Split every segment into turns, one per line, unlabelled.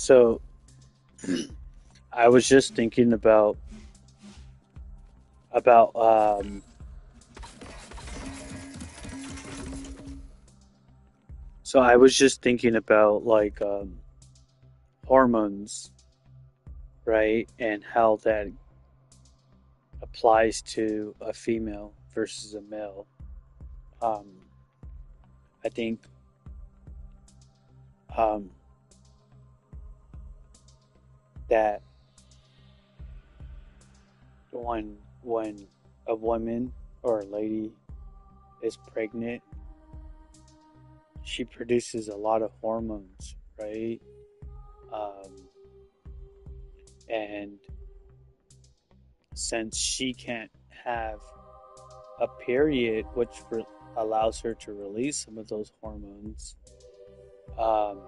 So I was just thinking about so I was just thinking about hormones, right? And how that applies to a female versus a male. Um I think um that when a woman or a lady is pregnant, she produces a lot of hormones, right? Um and since she can't have a period, which allows her to release some of those hormones, um,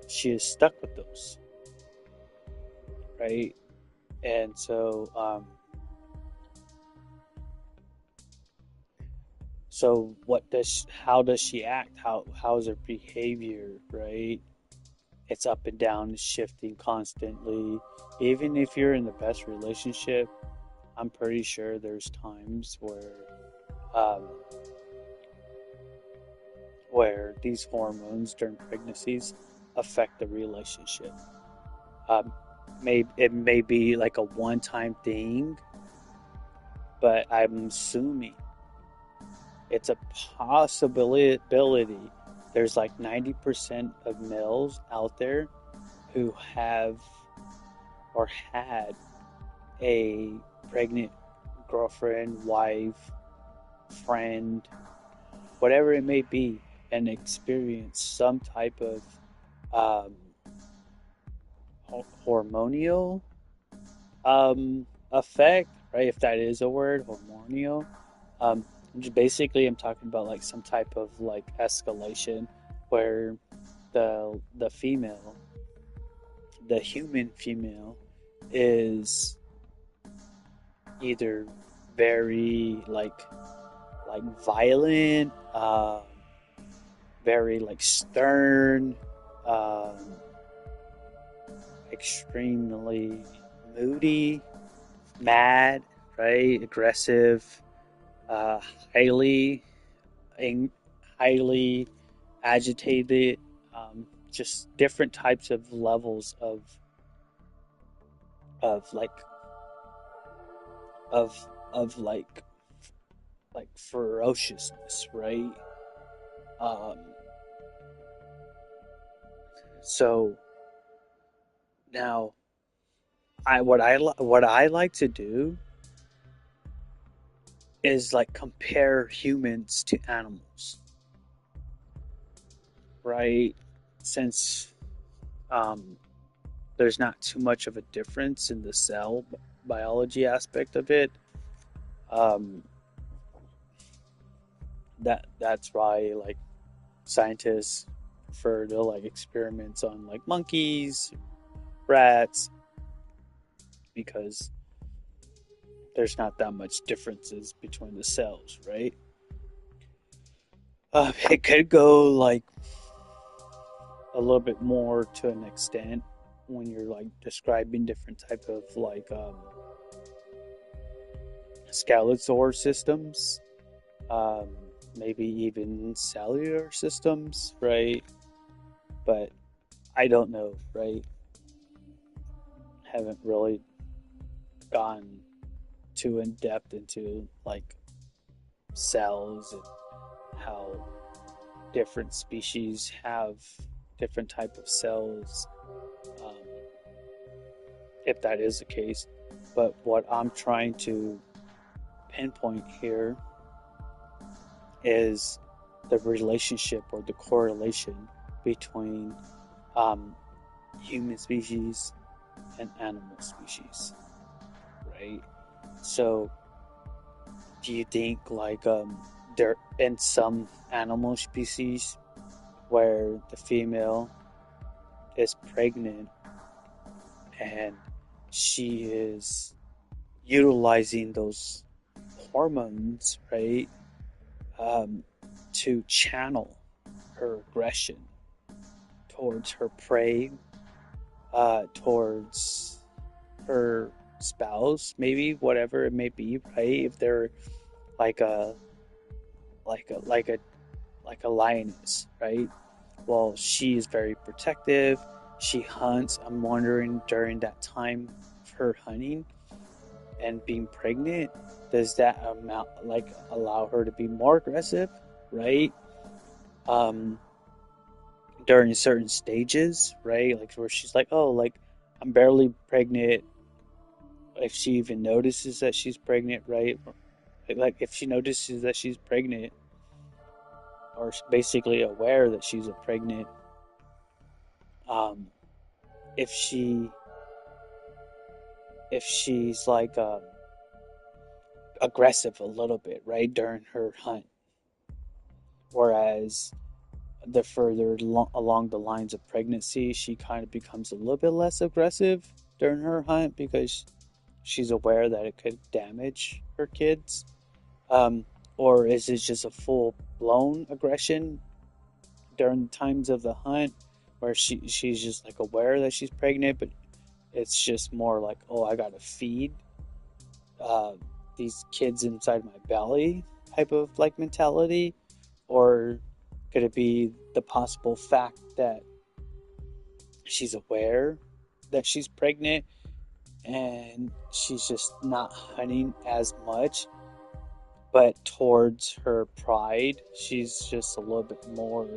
she is stuck with those, right? And so how does she act? How's her behavior, right? It's up and down, it's shifting constantly. Even if you're in the best relationship, I'm pretty sure there's times um, where these hormones during pregnancies affect the relationship. Um, it may be like a one-time thing, but I'm assuming it's a possibility. There's like 90% of males out there who have or had a pregnant girlfriend, wife, friend, whatever it may be, and experience some type of um, hormonal effect, right? If that is a word, hormonal. Um, just basically, I'm talking about like some type of like escalation where the female, the human female, is either very like violent, very like stern, um, extremely moody, mad, right? Aggressive, uh, highly, ang- highly agitated, just different types of levels of of like ferociousness, right? Um, so now, what I like to do is like compare humans to animals, right? Since um, there's not too much of a difference in the cell biology aspect of it. Um, that's why like scientists prefer to like experiments on like monkeys, rats, because there's not that much differences between the cells, right? It could go like a little bit more to an extent when you're like describing different type of skeletal systems, um, maybe even cellular systems, right? But I don't know, right? Haven't really gone too in depth into like cells and how different species have different type of cells, um, if that is the case. But what I'm trying to pinpoint here is the relationship or the correlation between um, human species and animal species, right? So, do you think there in some animal species where the female is pregnant and she is utilizing those hormones, right, to channel her aggression towards her prey, towards her spouse, maybe whatever it may be, right? If they're like a like a like a like a lioness, right? Well, she is very protective. She hunts. I'm wondering during that time of her hunting and being pregnant, does that amount like allow her to be more aggressive, right? Um, During certain stages, right? Like where she's like, oh, like I'm barely pregnant. If she even notices that she's pregnant, right? Like if she notices that she's pregnant, or basically aware that she's a pregnant, um, if she's like aggressive a little bit, right, during her hunt, whereas the further along the lines of pregnancy, she kind of becomes a little bit less aggressive during her hunt because she's aware that it could damage her kids. Um, or is it just a full blown aggression during times of the hunt where she's just like aware that she's pregnant, but it's just more like, oh, I gotta feed uh, these kids inside my belly type of like mentality? Or could it be the possible fact that she's aware that she's pregnant and she's just not hunting as much, but towards her pride, she's just a little bit more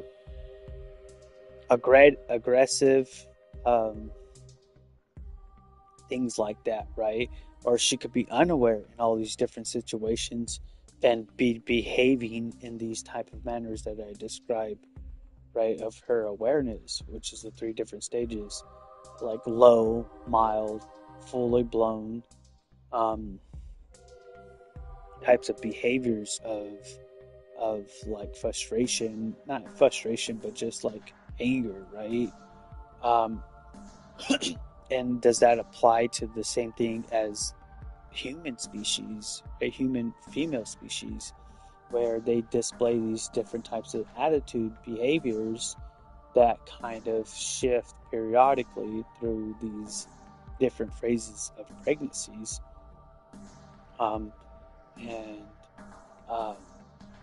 aggressive, um, things like that, right? Or she could be unaware in all these different situations and be behaving in these type of manners that I described, right? Of her awareness, which is the three different stages, like low, mild, fully blown, um, types of behaviors of like frustration, not frustration, but just like anger, right? Um, and does that apply to the same thing as human species, a human female species, where they display these different types of attitude behaviors that kind of shift periodically through these different phases of pregnancies, um, and um,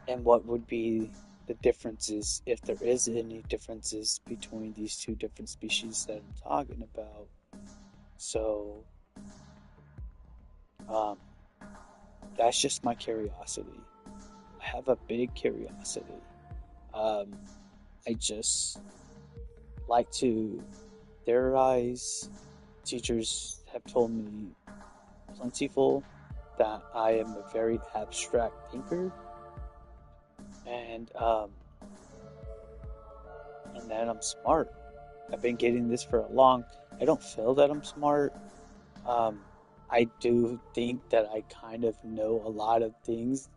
and what would be the differences, if there is any differences between these two different species that I'm talking about. So um, that's just my curiosity. I have a big curiosity. Um, I just like to theorize. Teachers have told me plentiful that I am a very abstract thinker, and and that I'm smart. I've been getting this for a long. I don't feel that I'm smart. Um, I do think that I kind of know a lot of things,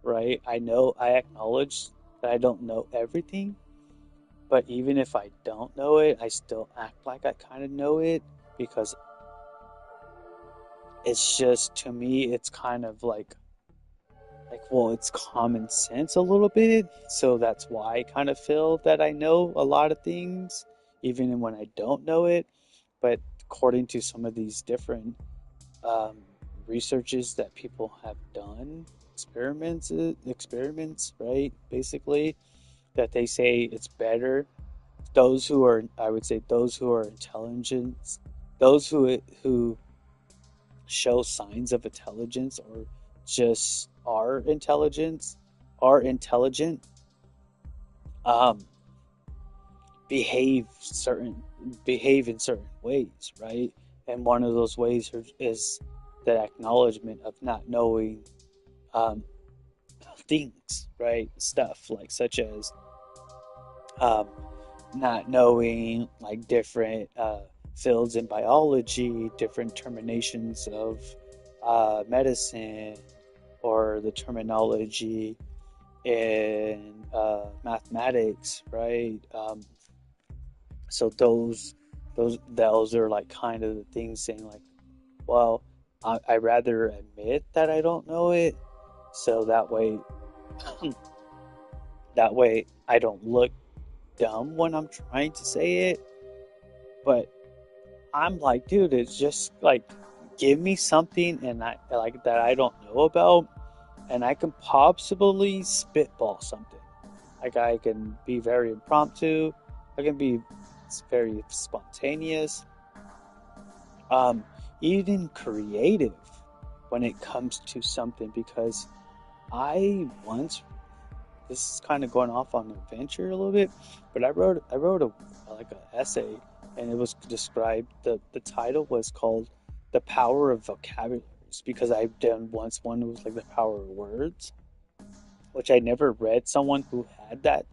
right? I acknowledge that I don't know everything, but even if I don't know it, I still act like I kind of know it because it's just, to me, it's kind of well, it's common sense a little bit. So that's why I kind of feel that I know a lot of things, even when I don't know it. But according to some of these different um, researches that people have done, experiments, right? Basically, that they say it's better. Those who are, I would say, those who are intelligent, those who show signs of intelligence or just are intelligent, um, behave certain behave in certain ways, right? And one of those ways is the acknowledgement of not knowing um, things, right? Stuff like such as um, not knowing like different fields in biology, different terminations of medicine, or the terminology in mathematics, right? So those are like kind of the things saying like, well, I rather admit that I don't know it, so that way I don't look dumb when I'm trying to say it, but I'm like, dude, it's just like give me something and I like that I don't know about, and I can possibly spitball something. Like I can be very impromptu, I can be very spontaneous, um, even creative when it comes to something because I once this is kind of going off on an adventure a little bit, but I wrote a like an essay, and it was described the title was called "The Power of Vocabularies" because I've done once one was like the power of words, which I never read someone who had that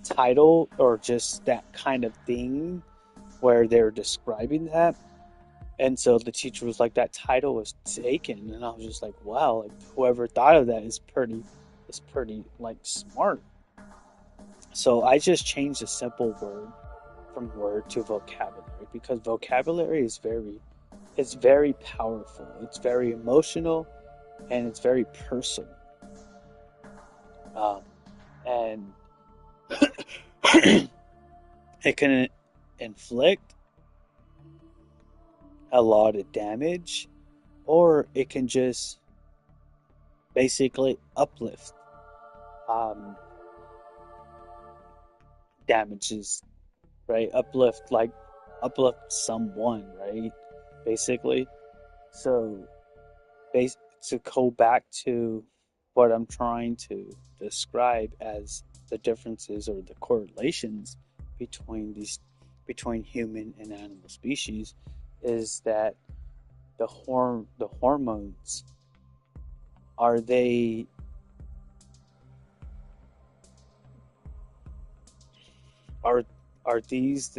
title or just that kind of thing where they're describing that. And so the teacher was like, that title was taken, and I was just like, wow, like whoever thought of that is pretty like smart. So I just changed a simple word from word to vocabulary because vocabulary is it's very powerful. It's very emotional and it's very personal. Um, and it can inflict a lot of damage or it can just basically uplift um, damages, right? Uplift someone, right? Basically. So bas to go back to what I'm trying to describe as the differences or the correlations between between human and animal species is that the hormones are they are are these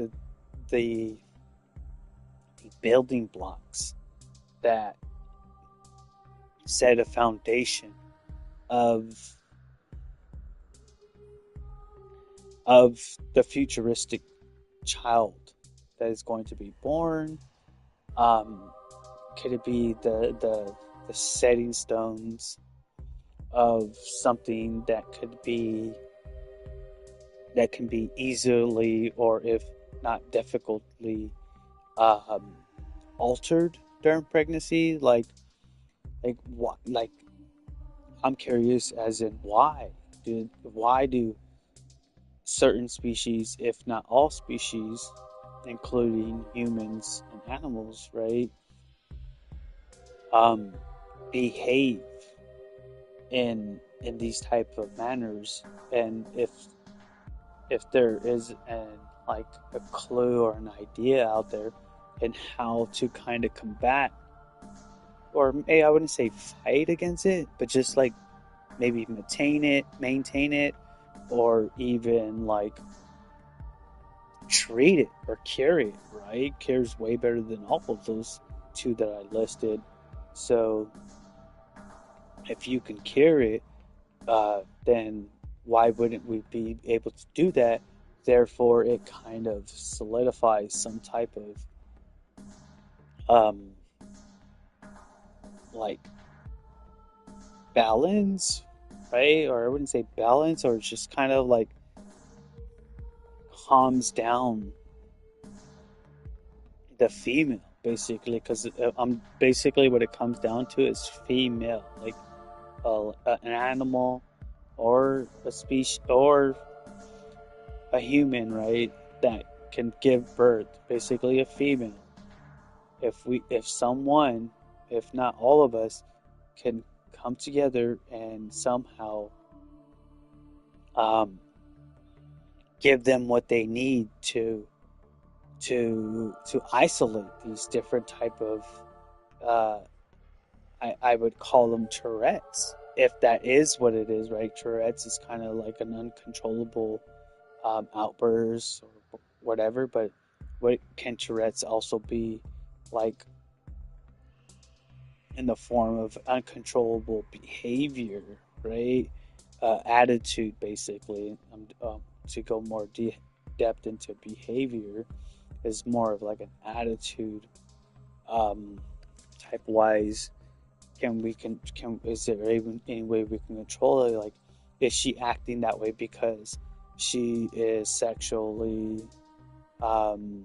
the building blocks that set a foundation of of the futuristic child that is going to be born. Um, could it be the setting stones of something that can be easily or if not difficultly um, altered during pregnancy? Like what? Like I'm curious as in why do certain species, if not all species, including humans and animals, right, um, behave in these type of manners, and if there is like a clue or an idea out there in how to kind of combat or I wouldn't say fight against it, but just like maybe maintain it, or even like treat it or cure it, right? Cure's way better than all of those two that I listed. So if you can cure it, then why wouldn't we be able to do that? Therefore, it kind of solidifies some type of um, like balance, right? Or I wouldn't say balance, or it's just kind of like calms down the female, basically, because I'm basically what it comes down to is female, like an animal or a species or a human, right? That can give birth, basically a female. If someone, if not all of us, can come together and somehow um, give them what they need to isolate these different type of uh, I would call them Tourette's, if that is what it is, right? Tourette's is kind of like an uncontrollable outburst or whatever, but what can Tourette's also be like in the form of uncontrollable behavior, right? Attitude, basically. To go more depth into behavior is more of like an attitude um, type wise. Can is there even any way we can control it? Like, is she acting that way because she is sexually um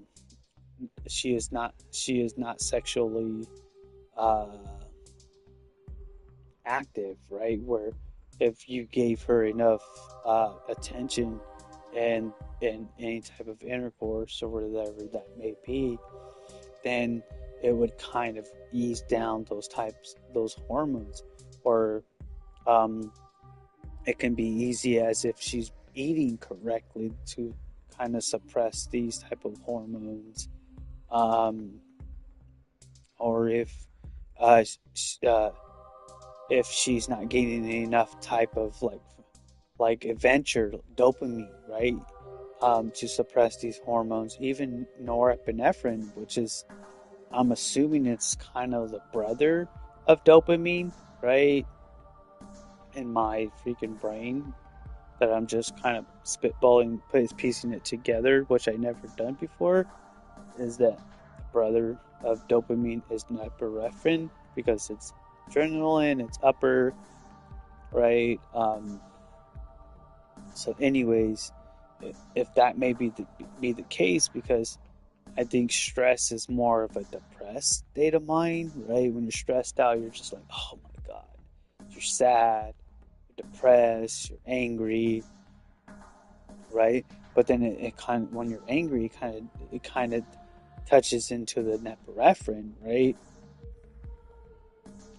she is not sexually uh active, right? Where if you gave her enough attention and any type of intercourse or whatever that may be, then it would kind of ease down those hormones. Or um, it can be easy as if she's eating correctly to kind of suppress these type of hormones. Um, or uh, uh, if she's not getting enough type of like adventure dopamine, right? To suppress these hormones, even norepinephrine, which is, I'm assuming it's kind of the brother of dopamine, right? In my freaking brain, that I'm just kind of spitballing, piecing it together, which I never done before, is that the brother of dopamine is norepinephrine because it's adrenaline, it's upper, right? So, anyways, if that may be the case, because I think stress is more of a depressed state of mind, right? When you're stressed out, you're just like, oh my God, you're sad, you're depressed, you're angry, right? But then it kind of, when you're angry, it kind of touches into the norepinephrine, right?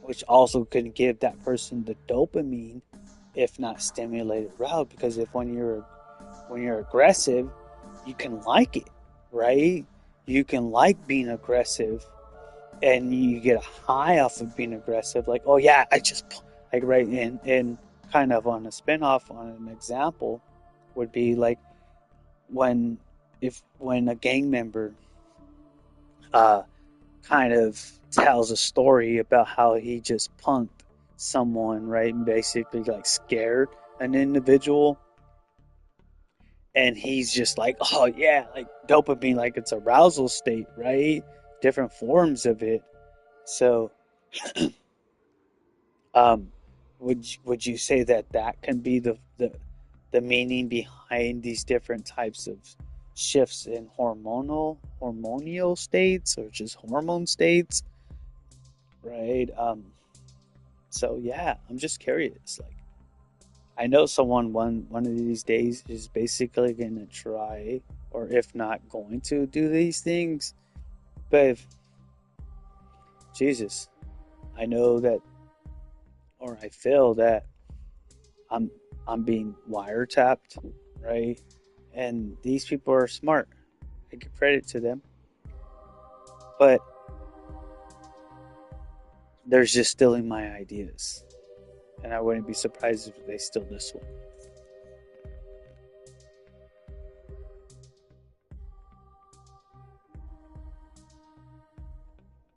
Which also can give that person the dopamine, if not stimulated route. Because if when you're aggressive, you can like it, right? You can like being aggressive, and you get a high off of being aggressive. Like, oh yeah, I just like right in kind of on a spinoff on an example would be like when when a gang member uh kind of tells a story about how he just punked someone, right? And basically like scared an individual, and he's just like, oh yeah, like dopamine, like it's arousal state, right? Different forms of it. So, um, would you say that that can be the meaning behind these different types of shifts in hormonal states, or just hormone states, right? So yeah, I'm just curious. Like, I know someone one of these days is basically gonna try, or if not going to do these things. But if, Jesus, I know that, or I feel that I'm I'm being wiretapped, right? And these people are smart. I give credit to them, but they're just stealing my ideas, and I wouldn't be surprised if they steal this one.